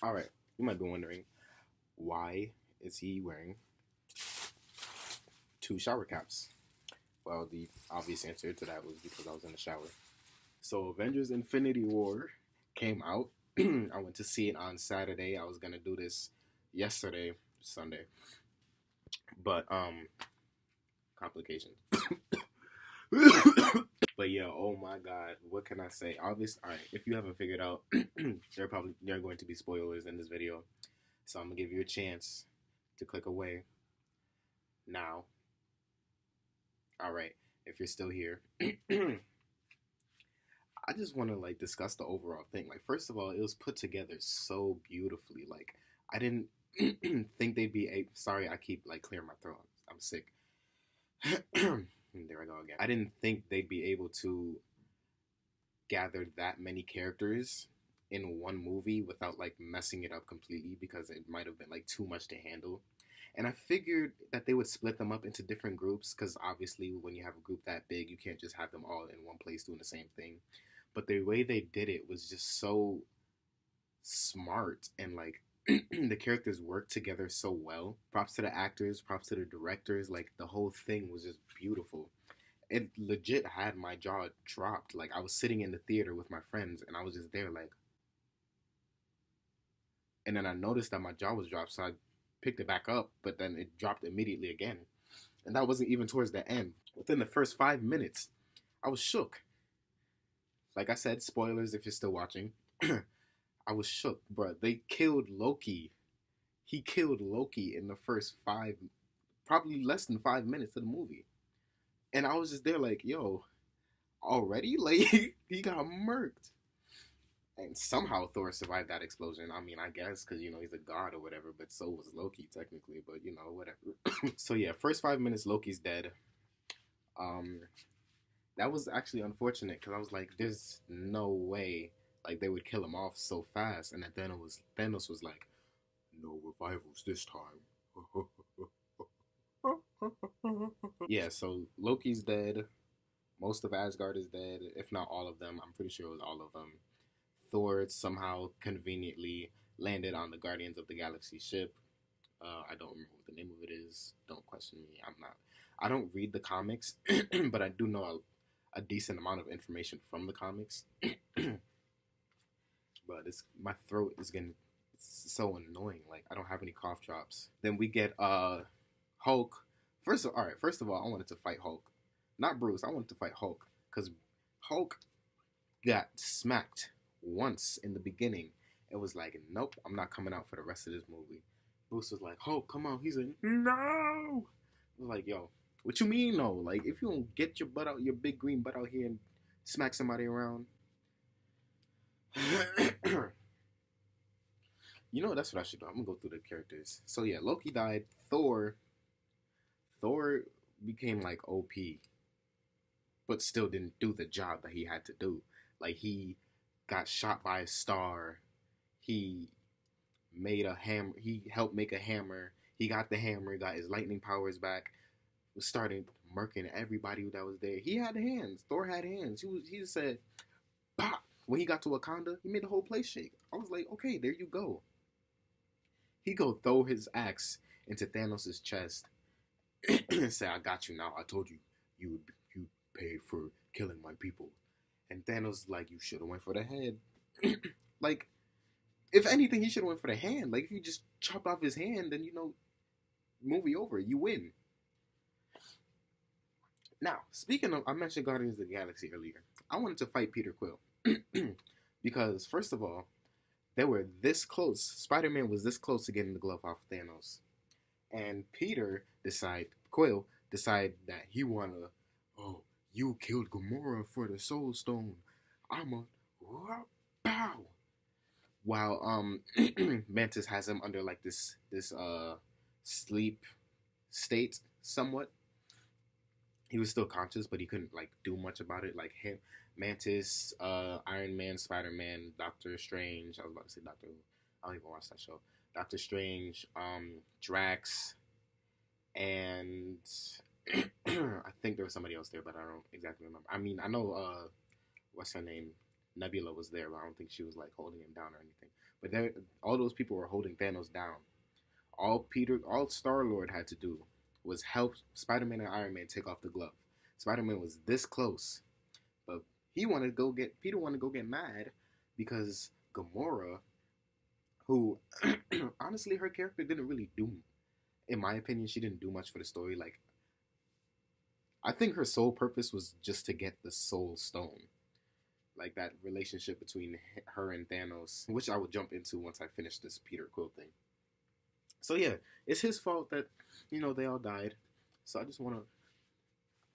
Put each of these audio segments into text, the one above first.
All right, you might be wondering, why is he wearing two shower caps? Well, the obvious answer to that was because I was in the shower. So, Avengers Infinity War came out. I went to see it on Saturday. I was going to do this yesterday, Sunday. But, complications. But yeah, oh my god, what can I say? Obviously, all right, if you haven't figured out, there are going to be spoilers in this video. So I'm going to give you a chance to click away now. All right, if you're still here, I just want to like discuss the overall thing. Like, first of all, it was put together so beautifully. Like, I didn't think they'd be a. Sorry, I keep like clearing my throat. I'm sick. There I go again. I didn't think they'd be able to gather that many characters in one movie without like messing it up completely because it might have been like too much to handle. And I figured that they would split them up into different groups because obviously when you have a group that big, you can't just have them all in one place doing the same thing. But the way they did it was just so smart and like the characters worked together so well. Props to the actors, props to the directors. Like the whole thing was just beautiful. It legit had my jaw dropped. Like I was sitting in the theater with my friends and I was just there like, and then I noticed that my jaw was dropped, so I picked it back up, but then it dropped immediately again. And that wasn't even towards the end. Within the first 5 minutes, I was shook. Like I said, spoilers if you're still watching. I was shook, bro. They killed Loki. He killed Loki in the first probably less than 5 minutes of the movie. And I was just there like, yo, already? Like, he got murked. And somehow Thor survived that explosion. I mean, I guess because he's a god or whatever, but so was Loki technically. But whatever. So yeah, first 5 minutes, Loki's dead. Um, that was actually unfortunate because I was like, there's no way like they would kill him off so fast. And then Thanos was like, no revivals this time. Yeah, so Loki's dead. Most of Asgard is dead, if not all of them. I'm pretty sure it was all of them. Thor somehow conveniently landed on the Guardians of the Galaxy ship. I don't remember what the name of it is. Don't question me. I don't read the comics, but I do know a decent amount of information from the comics. But my throat is getting so annoying. Like I don't have any cough drops. Then we get Hulk. First of all, I wanted to fight Hulk, not Bruce. I wanted to fight Hulk because Hulk got smacked once in the beginning. It was like, nope, I'm not coming out for the rest of this movie. Bruce was like, Hulk, come on. He's like, no. I was like, yo, what you mean no? Like, if you don't get your butt out, your big green butt out here and smack somebody around. That's what I should do. I'm gonna go through the characters. So yeah, Loki died. Thor became like OP, but still didn't do the job that he had to do. Like he got shot by a star. He made a hammer. He helped make a hammer. He got the hammer. Got his lightning powers back. Was starting murking everybody that was there. He had hands. Thor had hands. He just said, "Pop!" When he got to Wakanda, he made the whole place shake. I was like, okay, there you go. He go throw his axe into Thanos' chest and say, "I got you now. I told you you paid for killing my people." And Thanos like, "You should have went for the head." Like, if anything, he should have went for the hand. Like, if you just chop off his hand, then movie over. You win. Now, speaking of, I mentioned Guardians of the Galaxy earlier. I wanted to fight Peter Quill because, first of all, they were this close. Spider-Man was this close to getting the glove off Thanos, and Quill decided that he wanna. Oh, you killed Gamora for the Soul Stone. I'm a pow. While Mantis has him under like this sleep state somewhat. He was still conscious, but he couldn't like do much about it. Like him, Mantis, Iron Man, Spider-Man, Doctor Strange. I was about to say Doctor Who. I don't even watch that show. Doctor Strange, Drax, and I think there was somebody else there, but I don't exactly remember. I mean, I know what's her name, Nebula was there, but I don't think she was like holding him down or anything. But all those people were holding Thanos down. All Star Lord had to do was help Spider-Man and Iron Man take off the glove. Spider-Man was this close, but Peter wanted to go get mad because Gamora, who honestly her character didn't really do, in my opinion, she didn't do much for the story. Like, I think her sole purpose was just to get the Soul Stone. Like that relationship between her and Thanos, which I will jump into once I finish this Peter Quill thing. So yeah, it's his fault that they all died. So I just want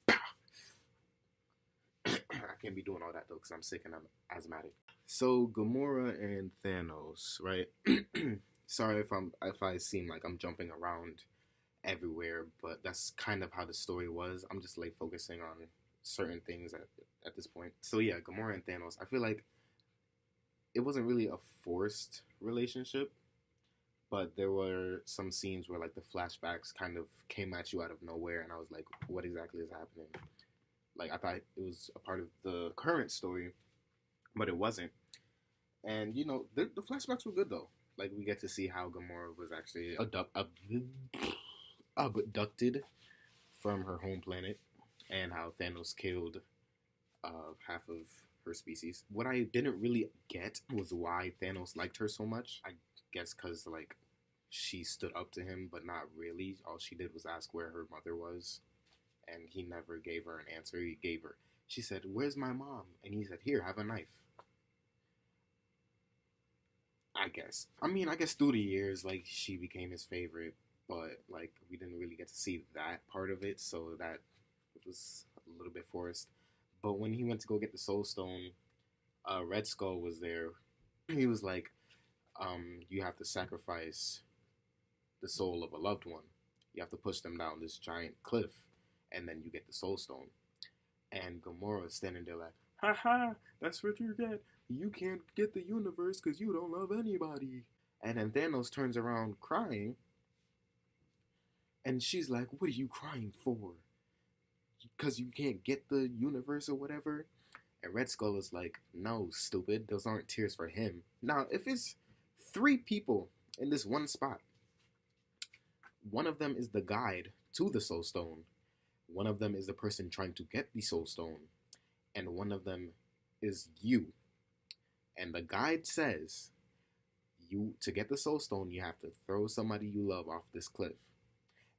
to. I can't be doing all that though because I'm sick and I'm asthmatic. So Gamora and Thanos, right? Sorry if I seem like I'm jumping around everywhere, but that's kind of how the story was. I'm just like focusing on certain things at this point. So yeah, Gamora and Thanos. I feel like it wasn't really a forced relationship, but there were some scenes where like the flashbacks kind of came at you out of nowhere, and I was like, what exactly is happening? Like I thought it was a part of the current story, but it wasn't. And the flashbacks were good though. Like we get to see how Gamora was actually abducted from her home planet, and how Thanos killed half of her species. What I didn't really get was why Thanos liked her so much. I guess because like she stood up to him, but not really. All she did was ask where her mother was, and he never gave her an answer. She said, "Where's my mom?" And he said, "Here, have a knife." I guess. I guess through the years, like she became his favorite, but like we didn't really get to see that part of it, so that was a little bit forced. But when he went to go get the Soul Stone, Red Skull was there. He was like, "You have to sacrifice the soul of a loved one. You have to push them down this giant cliff, and then you get the Soul Stone." And Gamora is standing there like, "Ha ha, that's what you get. You can't get the universe because you don't love anybody." And then Thanos turns around crying, and she's like, "What are you crying for? Because you can't get the universe or whatever?" And Red Skull is like, "No, stupid. Those aren't tears for him." Now, if it's 3 people in this one spot, one of them is the guide to the Soul Stone, one of them is the person trying to get the Soul Stone, and one of them is you. And the guide says, to get the Soul Stone, you have to throw somebody you love off this cliff.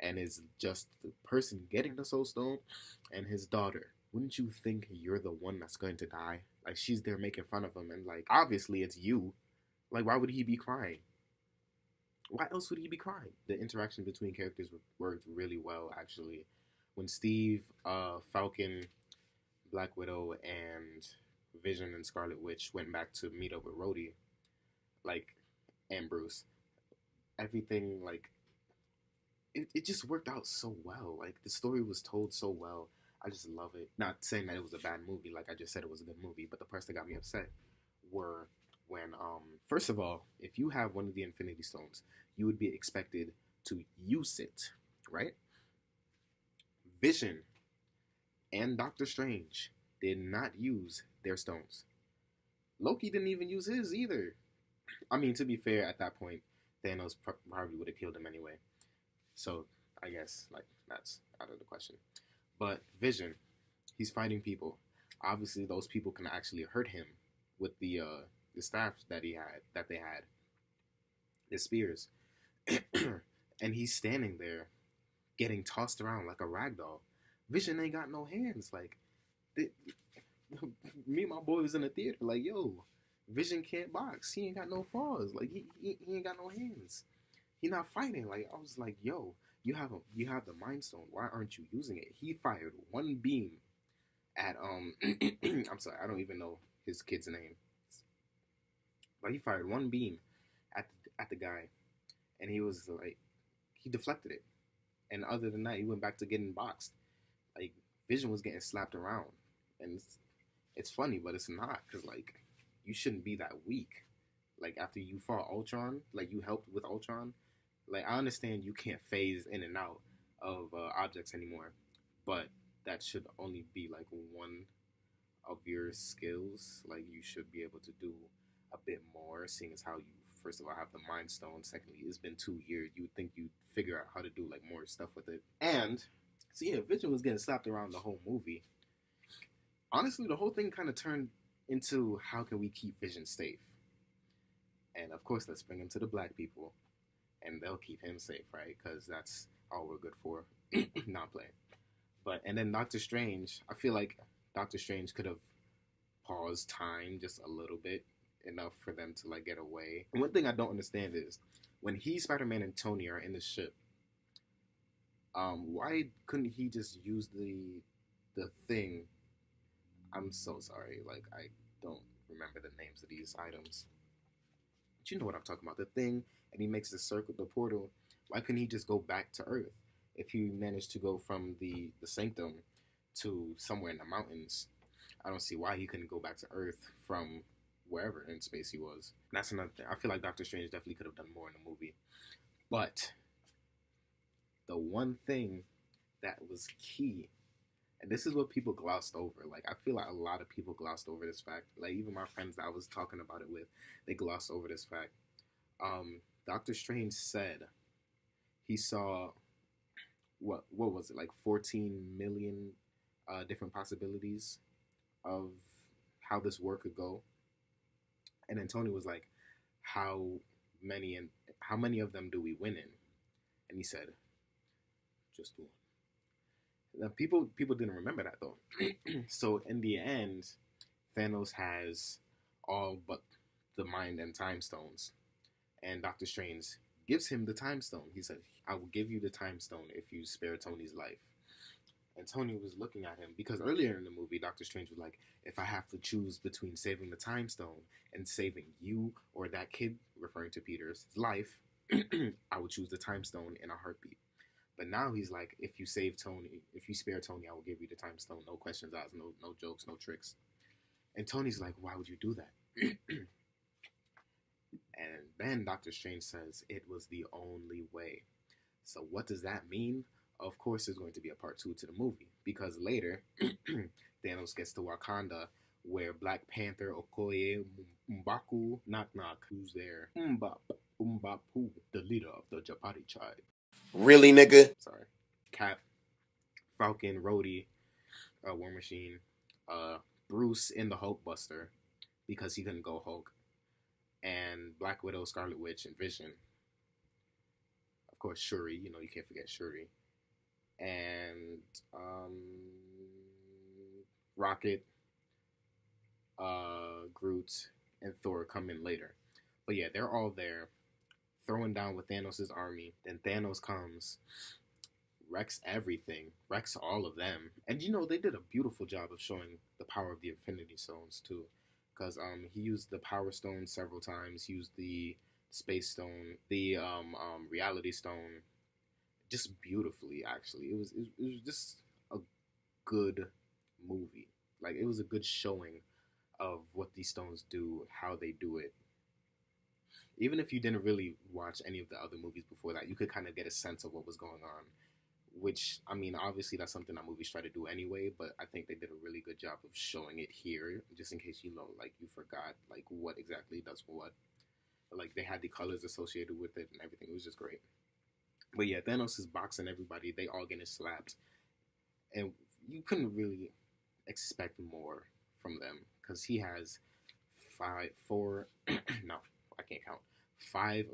And it's just the person getting the Soul Stone and his daughter. Wouldn't you think you're the one that's going to die? Like, she's there making fun of him, and like, obviously it's you. Like, why would he be crying? Why else would he be crying? The interaction between characters worked really well, actually. When Steve, Falcon, Black Widow, and Vision and Scarlet Witch went back to meet up with Rhodey, like, and Bruce, everything, like, it just worked out so well. Like, the story was told so well. I just love it. Not saying that it was a bad movie, like I just said it was a good movie, but the parts that got me upset were when, first of all, if you have one of the Infinity Stones, you would be expected to use it, right? Vision and Doctor Strange did not use their stones. Loki didn't even use his either. I mean, to be fair, at that point, Thanos probably would have killed him anyway. So, I guess, like, that's out of the question. But Vision, he's fighting people. Obviously, those people can actually hurt him with the staff that they had, the spears. And he's standing there getting tossed around like a rag doll. Vision ain't got no hands. Like, me and my boy was in the theater like, yo, Vision can't box. He ain't got no paws. Like, he ain't got no hands. He not fighting. Like, I was like, yo, you have the Mind Stone. Why aren't you using it? He fired one beam at I'm sorry, I don't even know his kid's name. But he fired one beam at the guy, and he was like, he deflected it. And other than that, he went back to getting boxed. Like, Vision was getting slapped around, and it's funny, but it's not, because like, you shouldn't be that weak. Like, after you fought Ultron, like, you helped with Ultron. Like, I understand you can't phase in and out of objects anymore, but that should only be like one of your skills. Like, you should be able to do a bit more, seeing as how you first of all, have the Mind Stone. Secondly, it's been 2 years. You would think you'd figure out how to do like more stuff with it. And so yeah, Vision was getting slapped around the whole movie. Honestly, the whole thing kind of turned into how can we keep Vision safe? And of course, let's bring him to the black people, and they'll keep him safe, right? Because that's all we're good for. Not playing. But and then Doctor Strange, I feel like Doctor Strange could have paused time just a little bit, enough for them to like get away. And one thing I don't understand is when he, Spider-Man, and Tony are in the ship, why couldn't he just use the thing? I'm so sorry, like I don't remember the names of these items. But you know what I'm talking about, the thing, and he makes the circle, the portal. Why couldn't he just go back to Earth? If he managed to go from the sanctum to somewhere in the mountains, I don't see why he couldn't go back to Earth from wherever in space he was. And that's another thing. I feel like Doctor Strange definitely could have done more in the movie. But the one thing that was key, and this is what people glossed over. Like, I feel like a lot of people glossed over this fact. Like, even my friends that I was talking about it with, they glossed over this fact. Doctor Strange said he saw, what was it, like 14 million different possibilities of how this war could go. And then Tony was like, how many of them do we win in? And he said, just one. Now, people didn't remember that though. So in the end, Thanos has all but the Mind and Time Stones, and Doctor Strange gives him the Time Stone. He said, "I will give you the Time Stone if you spare Tony's life." And Tony was looking at him because earlier in the movie, Doctor Strange was like, "If I have to choose between saving the Time Stone and saving you or that kid," referring to Peter's life, "I would choose the Time Stone in a heartbeat." But now he's like, if you spare Tony, I will give you the Time Stone. No questions asked, no jokes, no tricks. And Tony's like, why would you do that? And then Doctor Strange says, it was the only way. So what does that mean? Of course, there's going to be a part 2 to the movie. Because later, Thanos gets to Wakanda, where Black Panther, Okoye, M'Baku, Knock Knock, who's there? M'Baku, the leader of the Japati tribe. Really, nigga? Sorry. Cap, Falcon, Rhodey, War Machine, Bruce in the Hulkbuster because he couldn't go Hulk, and Black Widow, Scarlet Witch, and Vision. Of course, Shuri. You can't forget Shuri. And Rocket, Groot, and Thor come in later. But yeah, they're all there, throwing down with Thanos' army. Then Thanos comes, wrecks everything, wrecks all of them. And they did a beautiful job of showing the power of the Infinity Stones too. Because he used the Power Stone several times, he used the Space Stone, the Reality Stone, just beautifully actually. It was just a good movie. Like, it was a good showing of what these stones do, how they do it. Even if you didn't really watch any of the other movies before that, you could kind of get a sense of what was going on. Which, I mean, obviously that's something that movies try to do anyway, but I think they did a really good job of showing it here, just in case you forgot, like, what exactly does what. But, like, they had the colors associated with it and everything. It was just great. But yeah, Thanos is boxing everybody. They all getting slapped. And you couldn't really expect more from them, because he has 5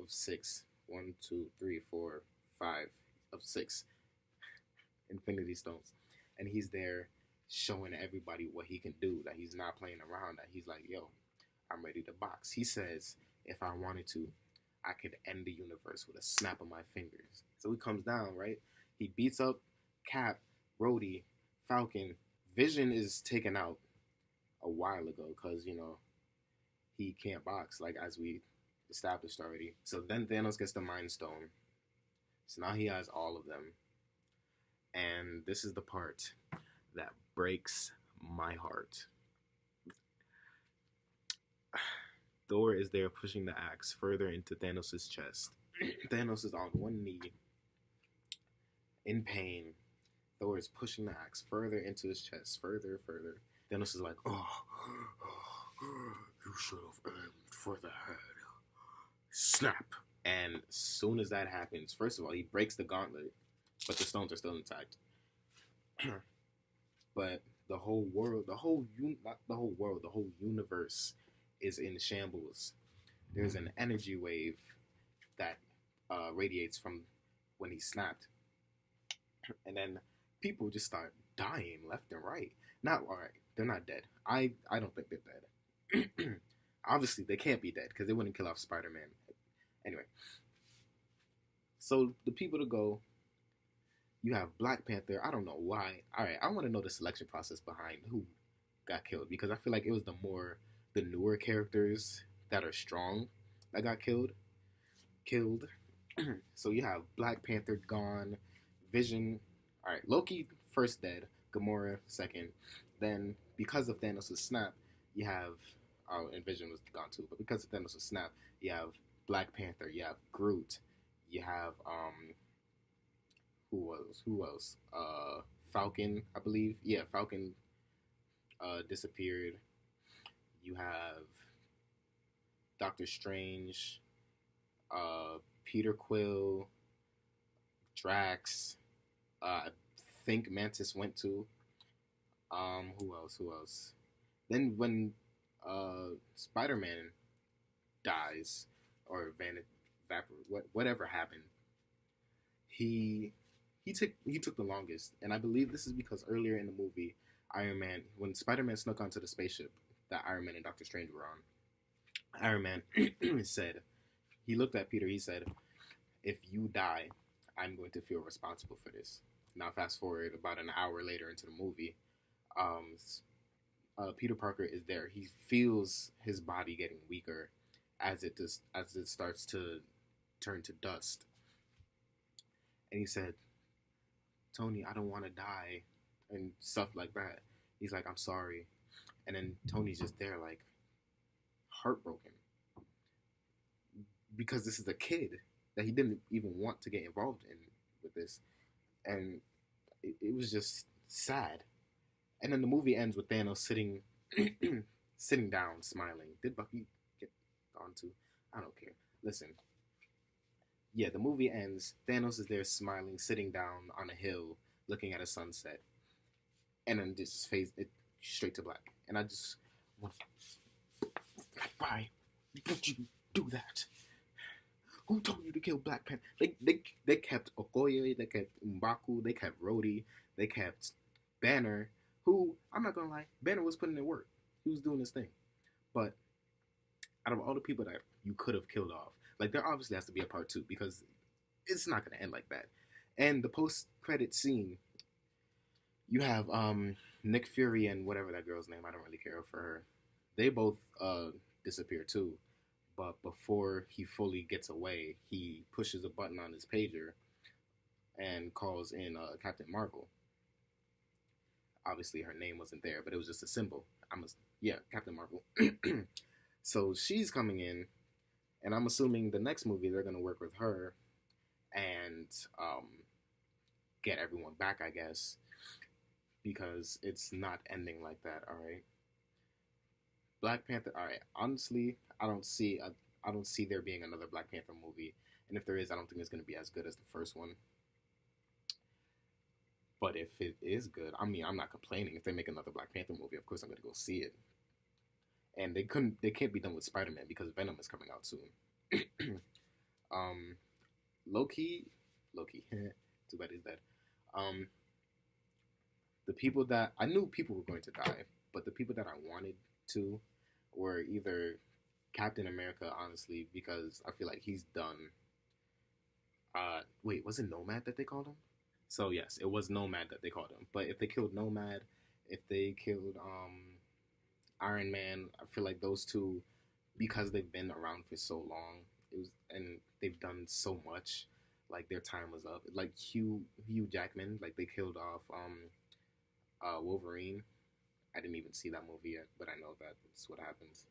of 6. 1, 2, 3, 4, 5 of 6 Infinity Stones. And he's there showing everybody what he can do, that he's not playing around, that he's like, yo, I'm ready to box. He says, if I wanted to, I could end the universe with a snap of my fingers. So he comes down, right? He beats up Cap, Rhodey, Falcon. Vision is taken out a while ago because, he can't box, like, as we established already. So then Thanos gets the Mind Stone. So now he has all of them. And this is the part that breaks my heart. Thor is there pushing the axe further into Thanos' chest. Thanos is on one knee, in pain. Thor is pushing the axe further into his chest, further. Thanos is like, oh, you should have aimed for the head. snap. And as soon as that happens, first of all, he breaks the gauntlet, but the stones are still intact. But the whole world, not the whole world, the whole universe is in shambles. There's an energy wave that radiates from when he snapped, and then people just start dying left and right. Not all right, they're not dead. I don't think they're dead. Obviously, they can't be dead because they wouldn't kill off Spider-Man. Anyway, so the people to go, you have Black Panther. I don't know why. All right, I want to know the selection process behind who got killed because I feel like it was the newer characters that are strong that got killed. So you have Black Panther gone, Vision. All right, Loki first dead, Gamora second. Then because of Thanos' snap, you have and Vision was gone too. But because of Thanos' snap, you have Black Panther, you have Groot, you have who else? Falcon, I believe. Yeah, Falcon disappeared. You have Doctor Strange, Peter Quill, Drax. I think Mantis went to. Who else? Who else? Then when Spider-Man dies or whatever happened, he took the longest, and I believe this is because earlier in the movie, Iron Man, when Spider-Man snuck onto the spaceship that Iron Man and Doctor Strange were on, Iron Man said, he looked at Peter, he said, "If you die, I'm going to feel responsible for this." Now fast forward about an hour later into the movie, Peter Parker is there. He feels his body getting weaker as it starts to turn to dust, and he said, "Tony, I don't want to die," and stuff like that. He's like, "I'm sorry," and then Tony's just there like heartbroken because this is a kid that he didn't even want to get involved in with this, and it was just sad. And then the movie ends with Thanos sitting down, smiling. Did Bucky get on too? I don't care. Listen, yeah, the movie ends. Thanos is there smiling, sitting down on a hill, looking at a sunset, and then just fades it straight to black. And I just went, why would you do that? Who told you to kill Black Panther? They kept Okoye, they kept M'Baku, they kept Rhodey, they kept Banner. Who, I'm not gonna lie, Banner was putting in work. He was doing his thing. But out of all the people that you could have killed off, like there obviously has to be a part two because it's not gonna end like that. And the post-credit scene, you have Nick Fury and whatever that girl's name, I don't really care for her. They both disappear too. But before he fully gets away, he pushes a button on his pager and calls in Captain Marvel. Obviously, her name wasn't there, but it was just a symbol. Captain Marvel. So she's coming in, and I'm assuming the next movie they're going to work with her and get everyone back, I guess, because it's not ending like that. All right. Black Panther. All right. Honestly, I don't see there being another Black Panther movie, and if there is, I don't think it's going to be as good as the first one. But if it is good, I mean, I'm not complaining. If they make another Black Panther movie, of course I'm going to go see it. And they can't be done with Spider-Man because Venom is coming out soon. Loki, too bad he's dead. The people that I knew people were going to die, but the people that I wanted to were either Captain America, honestly, because I feel like he's done. Wait, was it Nomad that they called him? So yes, it was Nomad that they called him. But if they killed Nomad, if they killed Iron Man, I feel like those two, because they've been around for so long, and they've done so much, like their time was up. Like Hugh Jackman, like they killed off Wolverine. I didn't even see that movie yet, but I know that's what happens.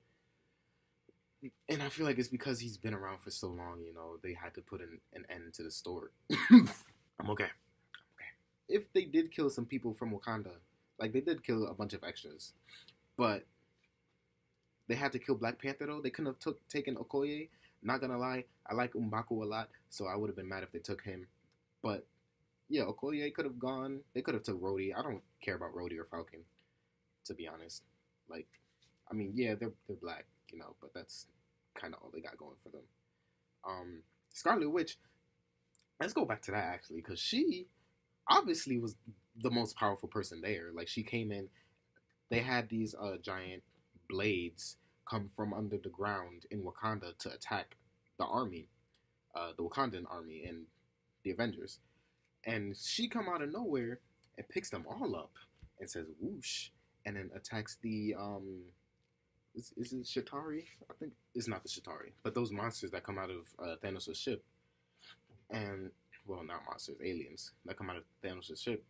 And I feel like it's because he's been around for so long, they had to put an end to the story. I'm okay. If they did kill some people from Wakanda, like they did kill a bunch of extras, but they had to kill Black Panther though. They couldn't have taken Okoye. Not gonna lie, I like M'Baku a lot, so I would have been mad if they took him. But yeah, Okoye could have gone. They could have took Rhodey. I don't care about Rhodey or Falcon, to be honest. Like, I mean, yeah, they're black, but that's kind of all they got going for them. Scarlet Witch. Let's go back to that actually, because she obviously was the most powerful person there. Like, she came in. They had these giant blades come from under the ground in Wakanda to attack the army, the Wakandan army, and the Avengers. And she come out of nowhere and picks them all up and says whoosh, and then attacks the is it Shatari? I think it's not the Shatari, but those monsters that come out of Thanos' ship, and well, not monsters, aliens that come out of Thanos' ship.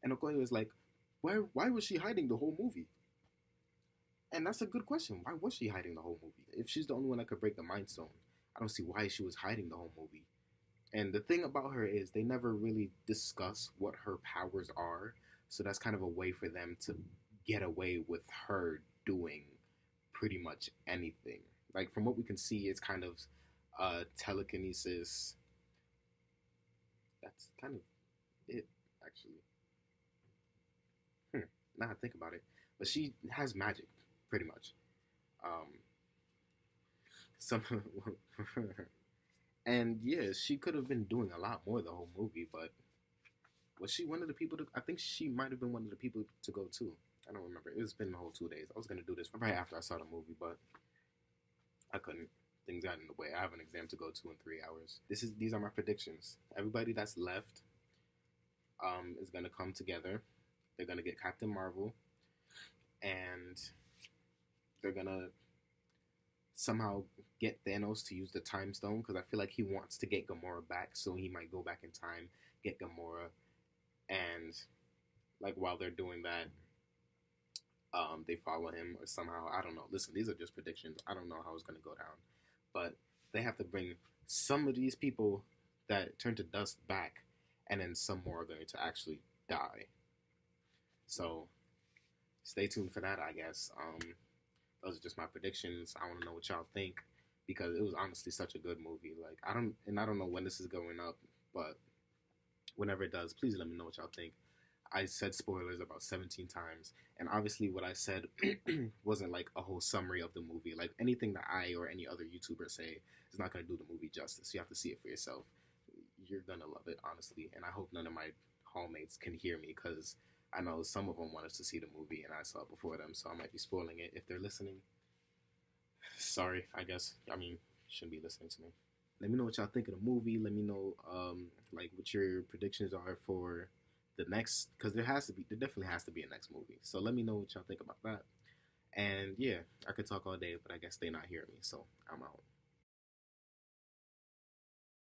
And Okoye was like, why was she hiding the whole movie? And that's a good question. Why was she hiding the whole movie? If she's the only one that could break the Mind Stone, I don't see why she was hiding the whole movie. And the thing about her is they never really discuss what her powers are. So that's kind of a way for them to get away with her doing pretty much anything. Like, from what we can see, it's kind of telekinesis. That's kind of it, actually. Now I think about it. But she has magic, pretty much. Um, some And yeah, she could have been doing a lot more the whole movie, but was she one of the people to? I think she might have been one of the people to go too. I don't remember. It's been the whole 2 days. I was gonna do this right after I saw the movie, but I couldn't. Things got in the way. I have an exam to go to in 3 hours. These are my predictions. Everybody that's left is gonna come together. They're gonna get Captain Marvel, and they're gonna somehow get Thanos to use the Time Stone, because I feel like he wants to get Gamora back, so he might go back in time, get Gamora, and like while they're doing that, they follow him or somehow. I don't know. Listen, these are just predictions. I don't know how it's gonna go down, but they have to bring some of these people that turn to dust back, and then some more are going to actually die. So stay tuned for that, I guess. Those are just my predictions. I want to know what y'all think, because it was honestly such a good movie. Like, I don't know when this is going up, but whenever it does, please let me know what y'all think. I said spoilers about 17 times, and obviously what I said wasn't like a whole summary of the movie. Like, anything that I or any other YouTuber say is not going to do the movie justice. You have to see it for yourself. You're going to love it, honestly, and I hope none of my hallmates can hear me, because I know some of them wanted to see the movie and I saw it before them, so I might be spoiling it if they're listening. Sorry, I guess. I mean, you shouldn't be listening to me. Let me know what y'all think of the movie. Let me know, like, what your predictions are for the next, because there definitely has to be a next movie. So let me know what y'all think about that. And yeah, I could talk all day, but I guess they're not hearing me, so I'm out.